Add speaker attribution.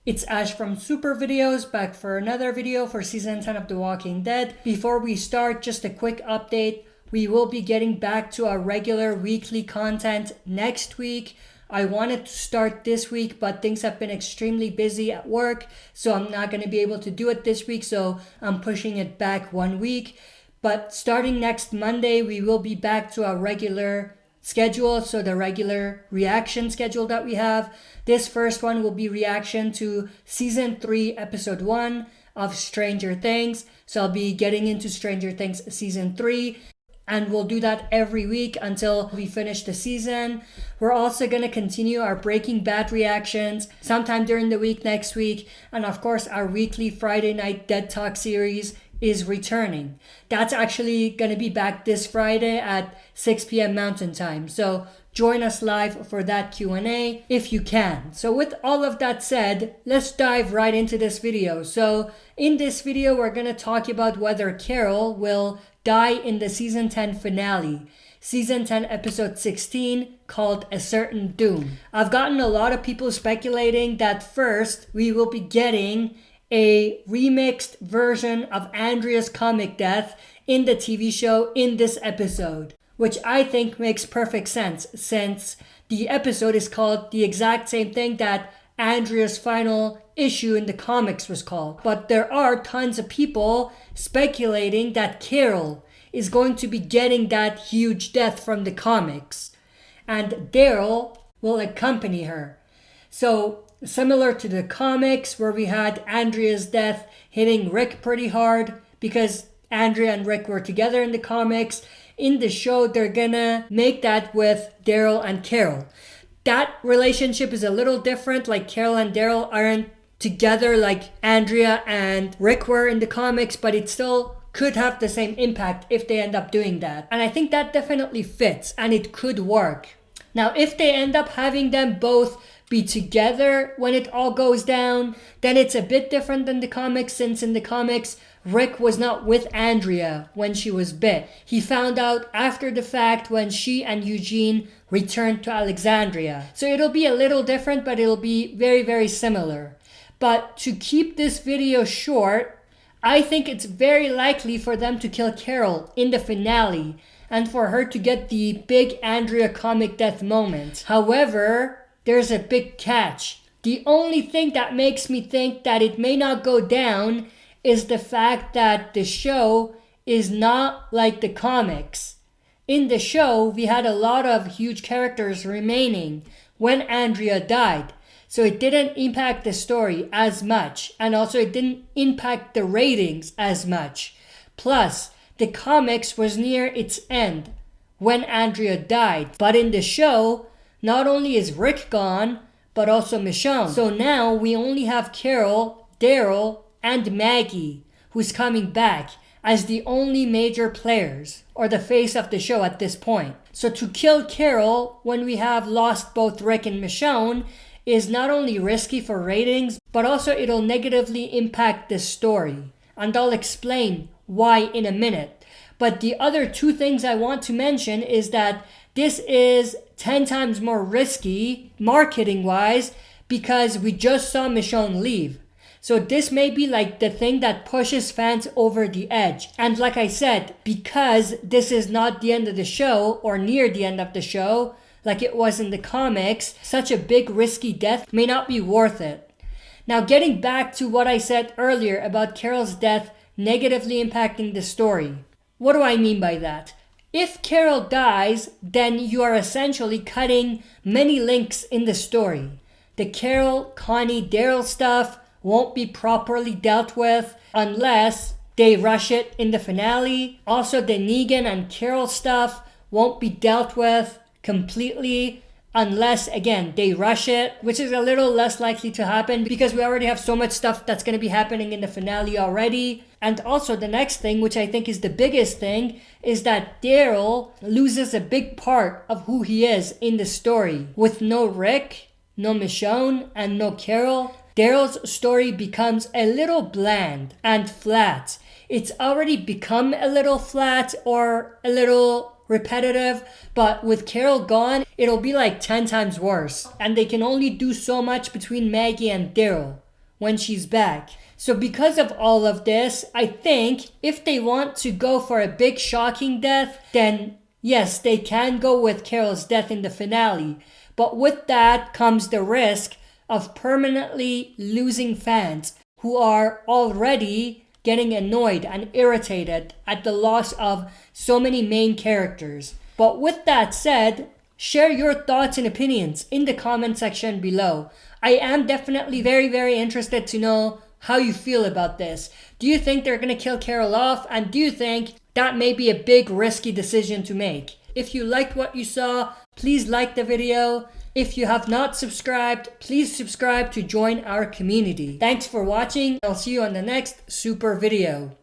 Speaker 1: It's Ash from Super Videos, back for another video for Season 10 of The Walking Dead. Before we start, just a quick update. We will be getting back to our regular weekly content next week. I wanted to start this week, but things have been extremely busy at work, so I'm not going to be able to do it this week, so I'm pushing it back 1 week. But starting next Monday, we will be back to our regular schedule, so the regular reaction schedule that we have. This first one will be reaction to Season 3, Episode 1 of Stranger Things. So I'll be getting into Stranger Things Season 3, and we'll do that every week until we finish the season. We're also going to continue our Breaking Bad reactions sometime during the week next week. And of course, our weekly Friday night Dead Talk series is returning. That's actually going to be back this Friday at 6 p.m. Mountain Time. So join us live for that Q&A if you can. So with all of that said, let's dive right into this video. So in this video, we're going to talk about whether Carol will die in the Season 10 finale. Season 10 episode 16 called A Certain Doom. I've gotten a lot of people speculating that first we will be getting a remixed version of Andrea's comic death in the TV show in this episode, which I think makes perfect sense since the episode is called the exact same thing that Andrea's final issue in the comics was called. But there are tons of people speculating that Carol is going to be getting that huge death from the comics, and Daryl will accompany her. So similar to the comics where we had Andrea's death hitting Rick pretty hard because Andrea and Rick were together in the comics, in the show they're gonna make that with Daryl and Carol. That relationship is a little different, like Carol and Daryl aren't together like Andrea and Rick were in the comics, but it still could have the same impact if they end up doing that. And I think that definitely fits and it could work. Now, if they end up having them both be together when it all goes down, then it's a bit different than the comics, since in the comics, Rick was not with Andrea when she was bit. He found out after the fact when she and Eugene returned to Alexandria. So it'll be a little different, but it'll be very, very similar. But to keep this video short, I think it's very likely for them to kill Carol in the finale and for her to get the big Andrea comic death moment. However, there's a big catch. The only thing that makes me think that it may not go down is the fact that the show is not like the comics. In the show, we had a lot of huge characters remaining when Andrea died. So it didn't impact the story as much. And also it didn't impact the ratings as much. Plus, the comics was near its end when Andrea died. But in the show, not only is Rick gone, but also Michonne. So now we only have Carol, Daryl, and Maggie, who's coming back as the only major players, or the face of the show at this point. So to kill Carol when we have lost both Rick and Michonne is not only risky for ratings, but also it'll negatively impact the story. And I'll explain why in a minute. But the other two things I want to mention is that this is 10 times more risky, marketing-wise, because we just saw Michonne leave. So this may be like the thing that pushes fans over the edge. And like I said, because this is not the end of the show, or near the end of the show, like it was in the comics, such a big risky death may not be worth it. Now getting back to what I said earlier about Carol's death negatively impacting the story. What do I mean by that? If Carol dies, then you are essentially cutting many links in the story. The Carol, Connie, Daryl stuff won't be properly dealt with unless they rush it in the finale. Also, the Negan and Carol stuff won't be dealt with completely unless, again, they rush it, which is a little less likely to happen because we already have so much stuff that's going to be happening in the finale already. And also the next thing, which I think is the biggest thing, is that Daryl loses a big part of who he is in the story. With no Rick, no Michonne, and no Carol, Daryl's story becomes a little bland and flat. It's already become a little flat or a little repetitive, but with Carol gone, it'll be like 10 times worse. And they can only do so much between Maggie and Daryl. when she's back. So because of all of this, I think if they want to go for a big shocking death, then yes, they can go with Carol's death in the finale. But with that comes the risk of permanently losing fans who are already getting annoyed and irritated at the loss of so many main characters. But with that said, share your thoughts and opinions in the comment section below. I am definitely very, very interested to know how you feel about this. Do you think they're gonna kill Carol off? And do you think that may be a big risky decision to make? If you liked what you saw, please like the video. If you have not subscribed, please subscribe to join our community. Thanks for watching. I'll see you on the next super video.